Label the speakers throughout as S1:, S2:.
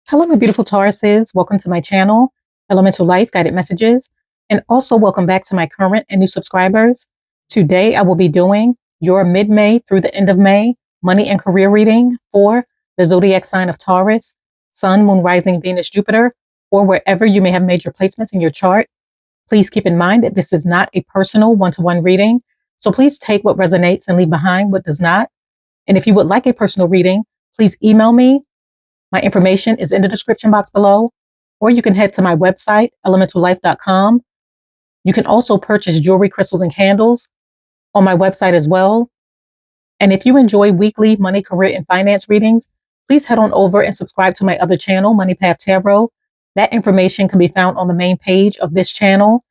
S1: Hello, my beautiful Tauruses. Welcome to my channel, EleMental Lyfe Guided Messages, and also welcome back to my current and new subscribers. Today, I will be doing your mid-May through the end of May money and career reading for the zodiac sign of Taurus, Sun, Moon, Rising, Venus, Jupiter, or wherever you may have major placements in your chart. Please keep in mind that this is not a personal one-to-one reading, so please take what resonates and leave behind what does not. And if you would like a personal reading, please email me. My information is in the description box below, or you can head to my website, ElementalLyfe.com. You can also purchase jewelry, crystals, and candles on my website as well. And if you enjoy weekly money, career, and finance readings, please head on over and subscribe to my other channel, Money Path Tarot. That information can be found on the main page of this channel.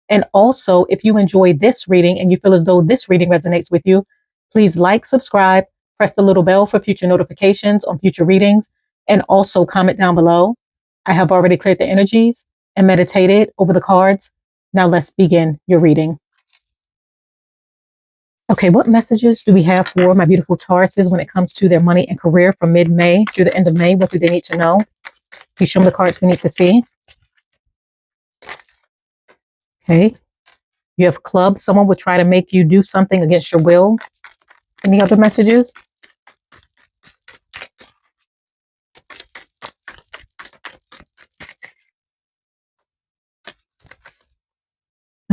S1: And also, if you enjoy this reading and you feel as though this reading resonates with you, please like, subscribe, press the little bell for future notifications on future readings, and also comment down below. I have already cleared the energies and meditated over the cards. Now let's begin your reading. Okay, what messages do we have for my beautiful Tauruses when it comes to their money and career from mid-May through the end of May? What do they need to know? Please show them the cards we need to see. Okay, you have club. Someone would try to make you do something against your will. Any other messages?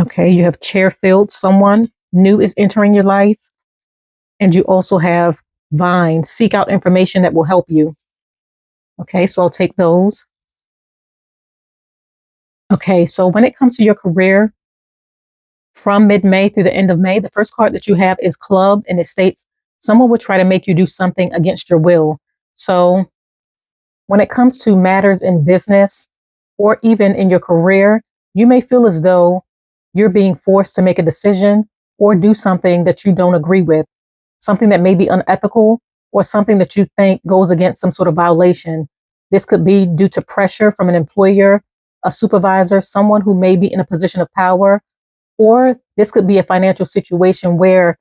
S1: Okay, you have chair filled. Someone new is entering your life. And you also have vine. Seek out information that will help you. Okay, so I'll take those. Okay, so when it comes to your career from mid-May through the end of May, the first card that you have is club, and it states someone will try to make you do something against your will. So when it comes to matters in business or even in your career, you may feel as though you're being forced to make a decision or do something that you don't agree with, something that may be unethical or something that you think goes against some sort of violation. This could be due to pressure from an employer, a supervisor, someone who may be in a position of power, or this could be a financial situation where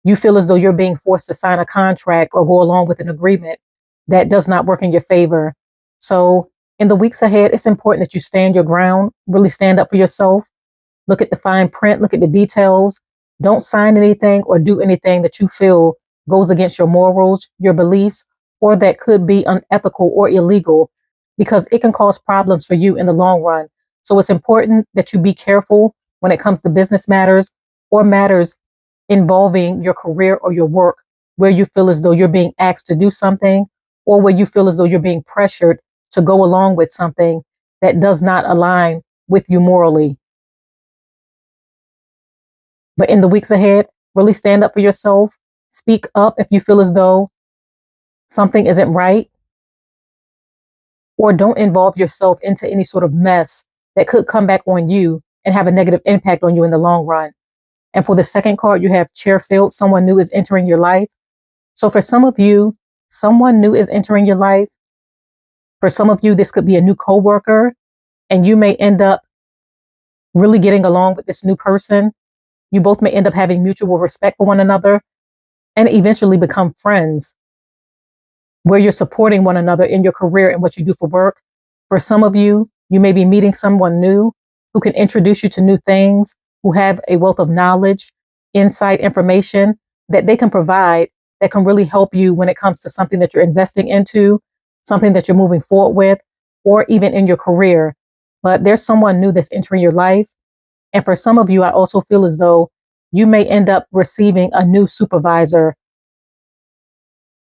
S1: you feel as though you're being forced to sign a contract or go along with an agreement that does not work in your favor. So in the weeks ahead, it's important that you stand your ground, really stand up for yourself. Look at the fine print, look at the details. Don't sign anything or do anything that you feel goes against your morals, your beliefs, or that could be unethical or illegal, because it can cause problems for you in the long run. So it's important that you be careful when it comes to business matters or matters involving your career or your work, where you feel as though you're being asked to do something or where you feel as though you're being pressured to go along with something that does not align with you morally. But in the weeks ahead, really stand up for yourself. Speak up if you feel as though something isn't right, or don't involve yourself into any sort of mess that could come back on you and have a negative impact on you in the long run. And for the second card, you have chair filled. Someone new is entering your life. So for some of you, someone new is entering your life. For some of you, this could be a new coworker, and you may end up really getting along with this new person. You both may end up having mutual respect for one another and eventually become friends, where you're supporting one another in your career and what you do for work. For some of you, you may be meeting someone new who can introduce you to new things, who have a wealth of knowledge, insight, information that they can provide that can really help you when it comes to something that you're investing into, something that you're moving forward with, or even in your career. But there's someone new that's entering your life. And for some of you, I also feel as though you may end up receiving a new supervisor.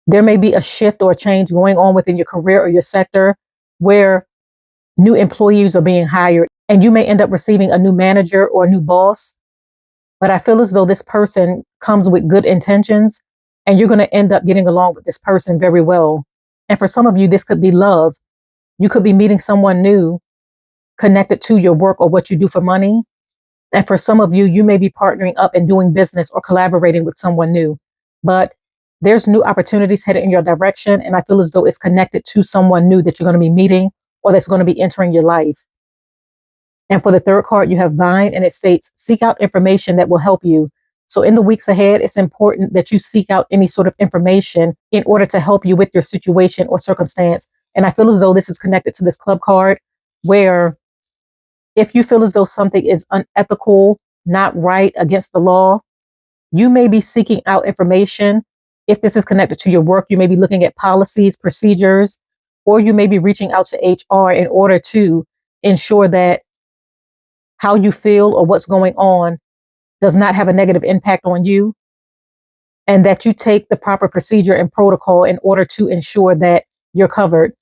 S1: There may be a shift or a change going on within your career or your sector where new employees are being hired, and you may end up receiving a new manager or a new boss. But I feel as though this person comes with good intentions, and you're going to end up getting along with this person very well. And for some of you, this could be love. You could be meeting someone new connected to your work or what you do for money. And for some of you, you may be partnering up and doing business or collaborating with someone new. But there's new opportunities headed in your direction, and I feel as though it's connected to someone new that you're going to be meeting or that's going to be entering your life. And for the third card, you have vine, and it states, seek out information that will help you. So in the weeks ahead, it's important that you seek out any sort of information in order to help you with your situation or circumstance. And I feel as though this is connected to this club card, where if you feel as though something is unethical, not right, against the law, you may be seeking out information. If this is connected to your work, you may be looking at policies, procedures, or you may be reaching out to HR in order to ensure that how you feel or what's going on does not have a negative impact on you, and that you take the proper procedure and protocol in order to ensure that you're covered.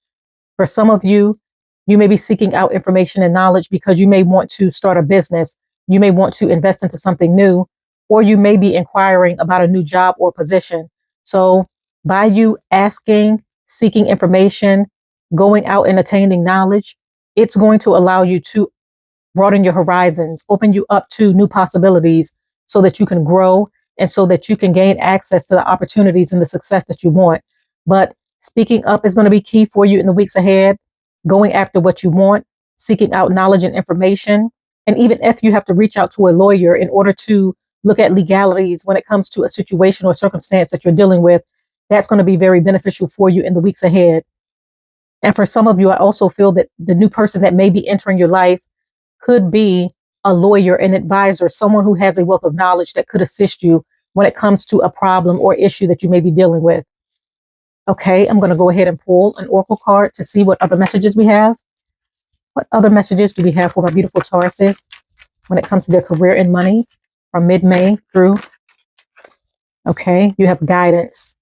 S1: For some of you, you may be seeking out information and knowledge because you may want to start a business. You may want to invest into something new, or you may be inquiring about a new job or position. So by you asking, seeking information, going out and attaining knowledge, it's going to allow you to broaden your horizons, open you up to new possibilities so that you can grow and so that you can gain access to the opportunities and the success that you want. But speaking up is going to be key for you in the weeks ahead, going after what you want, seeking out knowledge and information. And even if you have to reach out to a lawyer in order to look at legalities when it comes to a situation or circumstance that you're dealing with, that's going to be very beneficial for you in the weeks ahead. And for some of you, I also feel that the new person that may be entering your life could be a lawyer, an advisor, someone who has a wealth of knowledge that could assist you when it comes to a problem or issue that you may be dealing with. Okay, I'm going to go ahead and pull an oracle card to see what other messages we have. What other messages do we have for my beautiful Tauruses when it comes to their career and money from mid-May through? Okay, you have guidance.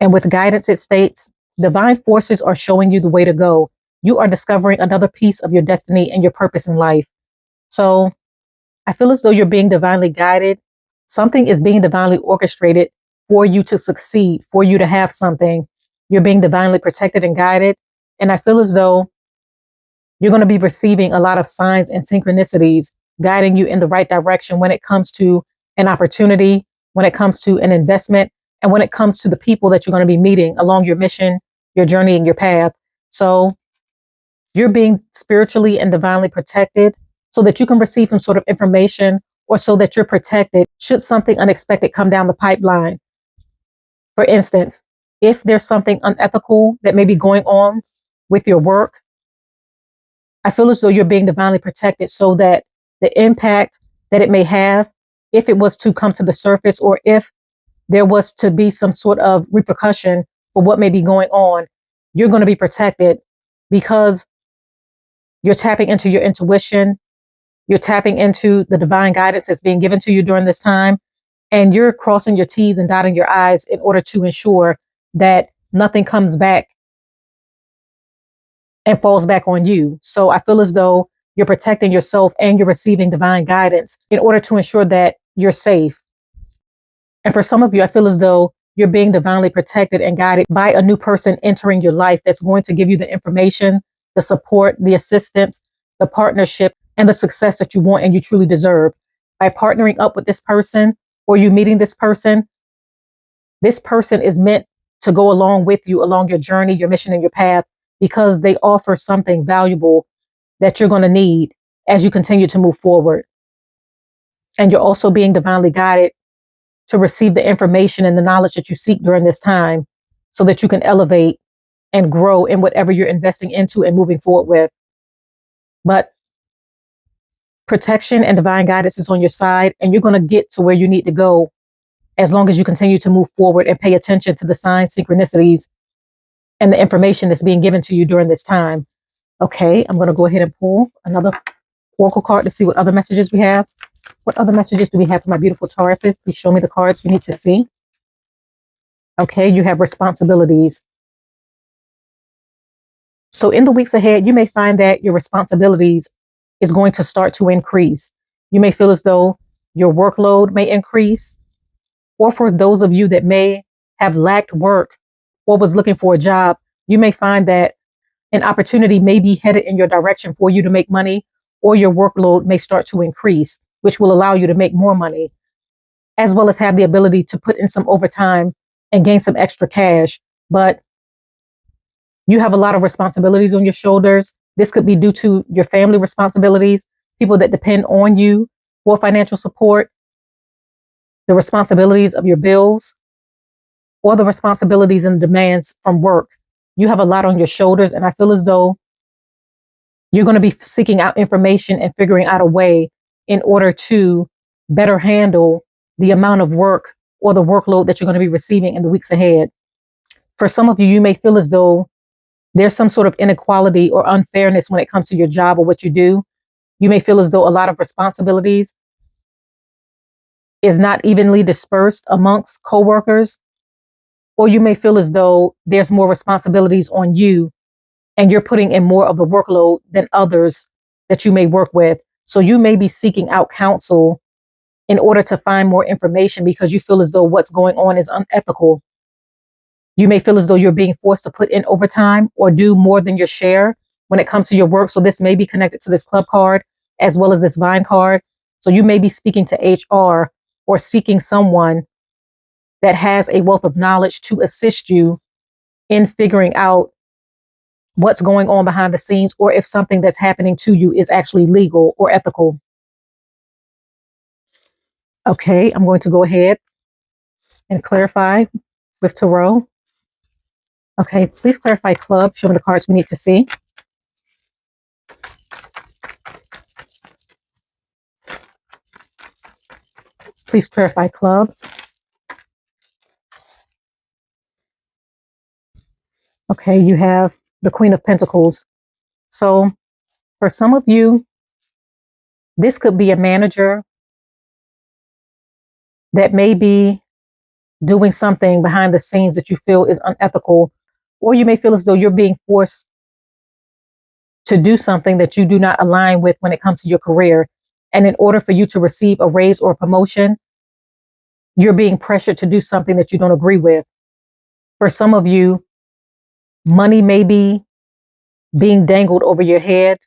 S1: And with guidance, it states, divine forces are showing you the way to go. You are discovering another piece of your destiny and your purpose in life. So I feel as though you're being divinely guided. Something is being divinely orchestrated for you to succeed, for you to have something. You're being divinely protected and guided. And I feel as though you're going to be receiving a lot of signs and synchronicities guiding you in the right direction when it comes to an opportunity, when it comes to an investment, and when it comes to the people that you're going to be meeting along your mission, your journey, and your path. So you're being spiritually and divinely protected so that you can receive some sort of information, or so that you're protected should something unexpected come down the pipeline. For instance, if there's something unethical that may be going on with your work, I feel as though you're being divinely protected so that the impact that it may have, if it was to come to the surface, or if there was to be some sort of repercussion for what may be going on, you're going to be protected because you're tapping into your intuition. You're tapping into the divine guidance that's being given to you during this time. And you're crossing your T's and dotting your I's in order to ensure that nothing comes back and falls back on you. So I feel as though you're protecting yourself and you're receiving divine guidance in order to ensure that you're safe. And for some of you, I feel as though you're being divinely protected and guided by a new person entering your life that's going to give you the information, the support, the assistance, the partnership, and the success that you want and you truly deserve. By partnering up with this person or you meeting this person is meant to go along with you along your journey, your mission, and your path, because they offer something valuable that you're going to need as you continue to move forward. And you're also being divinely guided to receive the information and the knowledge that you seek during this time so that you can elevate and grow in whatever you're investing into and moving forward with. But protection and divine guidance is on your side, and you're going to get to where you need to go as long as you continue to move forward and pay attention to the signs, synchronicities, and the information that's being given to you during this time. Okay, I'm going to go ahead and pull another oracle card to see what other messages we have. What other messages do we have for my beautiful Tauruses? Please show me the cards we need to see. Okay, you have responsibilities. So in the weeks ahead, you may find that your responsibilities is going to start to increase. You may feel as though your workload may increase, or for those of you that may have lacked work or was looking for a job, you may find that an opportunity may be headed in your direction for you to make money, or your workload may start to increase, which will allow you to make more money, as well as have the ability to put in some overtime and gain some extra cash. But you have a lot of responsibilities on your shoulders. This could be due to your family responsibilities, people that depend on you for financial support, the responsibilities of your bills, or the responsibilities and demands from work. You have a lot on your shoulders, and I feel as though you're going to be seeking out information and figuring out a way in order to better handle the amount of work or the workload that you're going to be receiving in the weeks ahead. For some of you, you may feel as though there's some sort of inequality or unfairness when it comes to your job or what you do. You may feel as though a lot of responsibilities is not evenly dispersed amongst coworkers, or you may feel as though there's more responsibilities on you and you're putting in more of the workload than others that you may work with. So you may be seeking out counsel in order to find more information because you feel as though what's going on is unethical. You may feel as though you're being forced to put in overtime or do more than your share when it comes to your work. So this may be connected to this club card as well as this vine card. So you may be speaking to HR or seeking someone that has a wealth of knowledge to assist you in figuring out what's going on behind the scenes, or if something that's happening to you is actually legal or ethical. Okay, I'm going to go ahead and clarify with Tarot. Okay, please clarify club. Show me the cards we need to see. Please clarify club. Okay, you have the Queen of Pentacles. So for some of you, this could be a manager that may be doing something behind the scenes that you feel is unethical, or you may feel as though you're being forced to do something that you do not align with when it comes to your career. And in order for you to receive a raise or a promotion, you're being pressured to do something that you don't agree with. For some of you, money may be being dangled over your head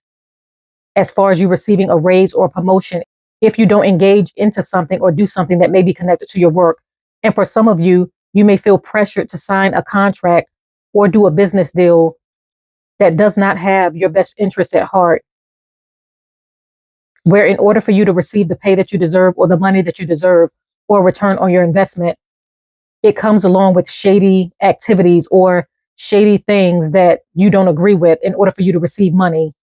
S1: as far as you receiving a raise or a promotion if you don't engage into something or do something that may be connected to your work. And for some of you, you may feel pressured to sign a contract or do a business deal that does not have your best interest at heart, where in order for you to receive the pay that you deserve or the money that you deserve or return on your investment, it comes along with shady activities or shady things that you don't agree with in order for you to receive money.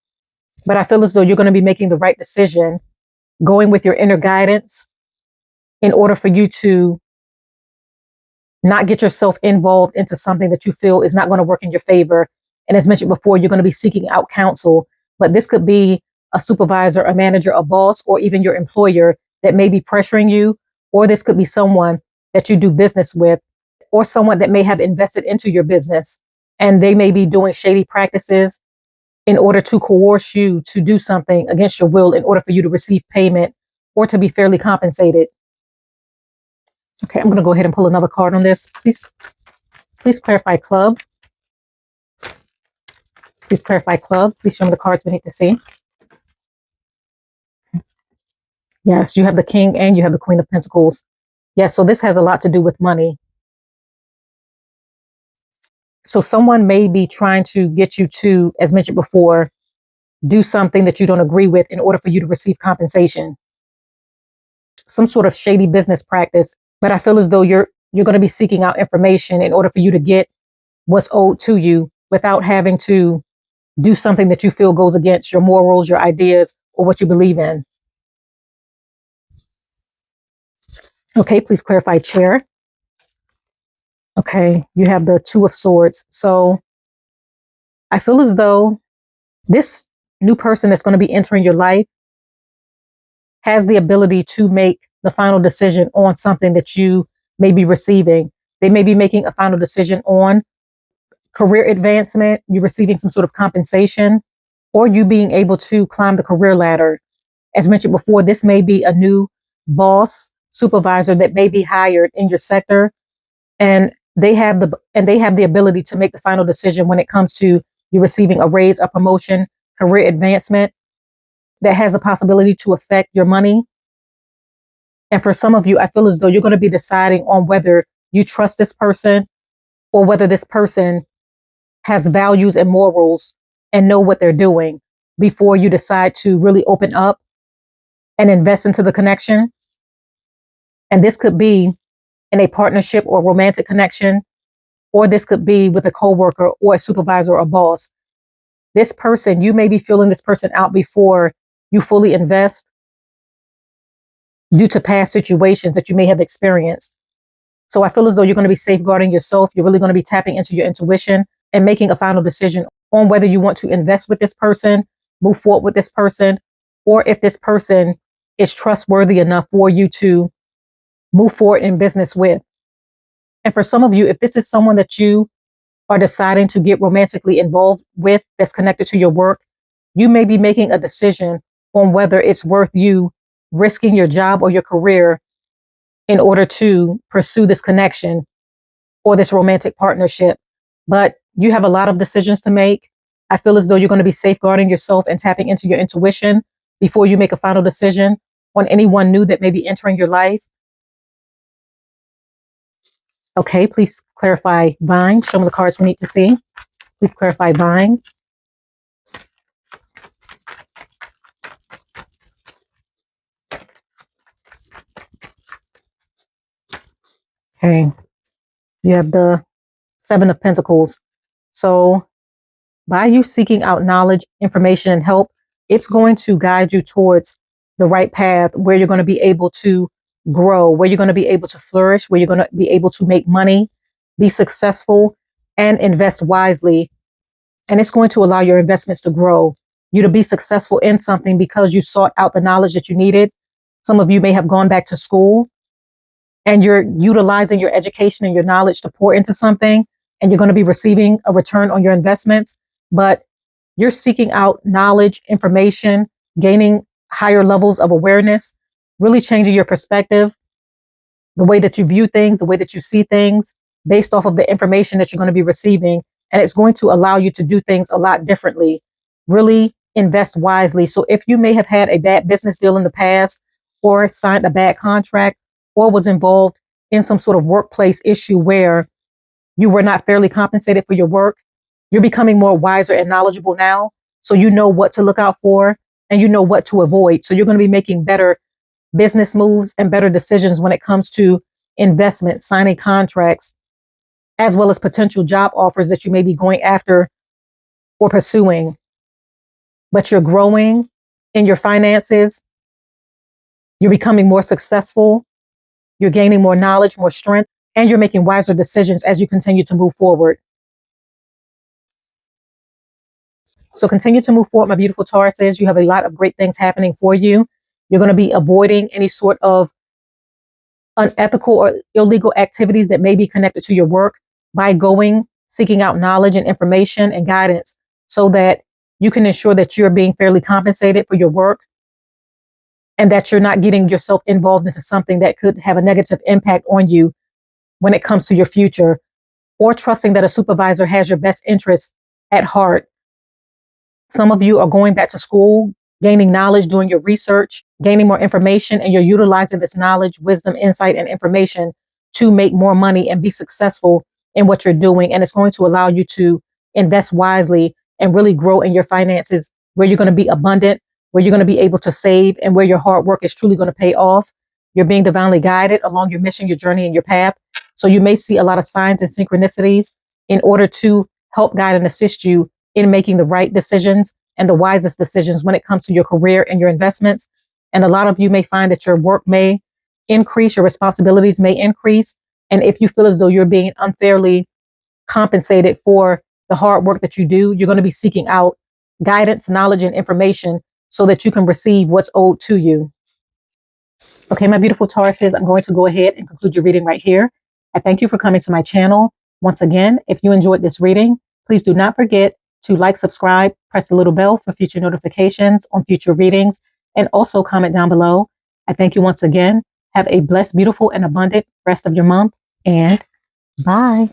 S1: But I feel as though you're going to be making the right decision, going with your inner guidance in order for you to not get yourself involved into something that you feel is not going to work in your favor. And as mentioned before, you're going to be seeking out counsel, but this could be a supervisor, a manager, a boss, or even your employer that may be pressuring you, or this could be someone that you do business with, or someone that may have invested into your business and they may be doing shady practices in order to coerce you to do something against your will in order for you to receive payment or to be fairly compensated. Okay, I'm going to go ahead and pull another card on this. Please clarify club. Please clarify club. Please show me the cards we need to see. Yes, you have the King and you have the Queen of Pentacles. Yes, so this has a lot to do with money. So someone may be trying to get you to, as mentioned before, do something that you don't agree with in order for you to receive compensation. Some sort of shady business practice. But I feel as though you're going to be seeking out information in order for you to get what's owed to you without having to do something that you feel goes against your morals, your ideas, or what you believe in. Okay, please clarify chair. Okay, you have the Two of Swords. So I feel as though this new person that's going to be entering your life has the ability to make the final decision on something that you may be receiving. They may be making a final decision on career advancement, you receiving some sort of compensation, or you being able to climb the career ladder. As mentioned before, this may be a new boss, supervisor that may be hired in your sector, and they have the ability to make the final decision when it comes to you receiving a raise, a promotion, career advancement that has the possibility to affect your money. And for some of you, I feel as though you're going to be deciding on whether you trust this person or whether this person has values and morals and know what they're doing before you decide to really open up and invest into the connection. And this could be in a partnership or romantic connection, or this could be with a coworker or a supervisor or boss. This person, you may be feeling this person out before you fully invest due to past situations that you may have experienced. So I feel as though you're going to be safeguarding yourself. You're really going to be tapping into your intuition and making a final decision on whether you want to invest with this person, move forward with this person, or if this person is trustworthy enough for you to move forward in business with. And for some of you, if this is someone that you are deciding to get romantically involved with that's connected to your work, you may be making a decision on whether it's worth you risking your job or your career in order to pursue this connection or this romantic partnership. But you have a lot of decisions to make. I feel as though you're going to be safeguarding yourself and tapping into your intuition before you make a final decision on anyone new that may be entering your life. Okay, please clarify buying. Show me the cards we need to see. Please clarify buying. Okay, you have the Seven of Pentacles. So by you seeking out knowledge, information, and help, it's going to guide you towards the right path where you're going to be able to grow, where you're going to be able to flourish, where you're going to be able to make money, be successful, and invest wisely. And it's going to allow your investments to grow, you to be successful in something because you sought out the knowledge that you needed. Some of you may have gone back to school and you're utilizing your education and your knowledge to pour into something, and you're going to be receiving a return on your investments. But you're seeking out knowledge, information, gaining higher levels of awareness, really changing your perspective, the way that you view things, the way that you see things based off of the information that you're going to be receiving. And it's going to allow you to do things a lot differently. Really invest wisely. So if you may have had a bad business deal in the past, or signed a bad contract, or was involved in some sort of workplace issue where you were not fairly compensated for your work, you're becoming more wiser and knowledgeable now. So you know what to look out for and you know what to avoid. So you're going to be making better business moves and better decisions when it comes to investment, signing contracts, as well as potential job offers that you may be going after or pursuing. But you're growing in your finances. You're becoming more successful. You're gaining more knowledge, more strength, and you're making wiser decisions as you continue to move forward. So continue to move forward, my beautiful Tauruses. You have a lot of great things happening for you. You're going to be avoiding any sort of unethical or illegal activities that may be connected to your work by seeking out knowledge and information and guidance so that you can ensure that you're being fairly compensated for your work and that you're not getting yourself involved into something that could have a negative impact on you when it comes to your future, or trusting that a supervisor has your best interests at heart. Some of you are going back to school, gaining knowledge, doing your research, gaining more information, and you're utilizing this knowledge, wisdom, insight, and information to make more money and be successful in what you're doing. And it's going to allow you to invest wisely and really grow in your finances, where you're going to be abundant, where you're going to be able to save, and where your hard work is truly going to pay off. You're being divinely guided along your mission, your journey, and your path. So you may see a lot of signs and synchronicities in order to help guide and assist you in making the right decisions and the wisest decisions when it comes to your career and your investments. And a lot of you may find that your work may increase, your responsibilities may increase. And if you feel as though you're being unfairly compensated for the hard work that you do, you're going to be seeking out guidance, knowledge, and information so that you can receive what's owed to you. Okay, my beautiful Tauruses, I'm going to go ahead and conclude your reading right here. I thank you for coming to my channel. Once again, if you enjoyed this reading, please do not forget to like, subscribe, press the little bell for future notifications on future readings, and also comment down below. I thank you once again. Have a blessed, beautiful, and abundant rest of your month, and bye.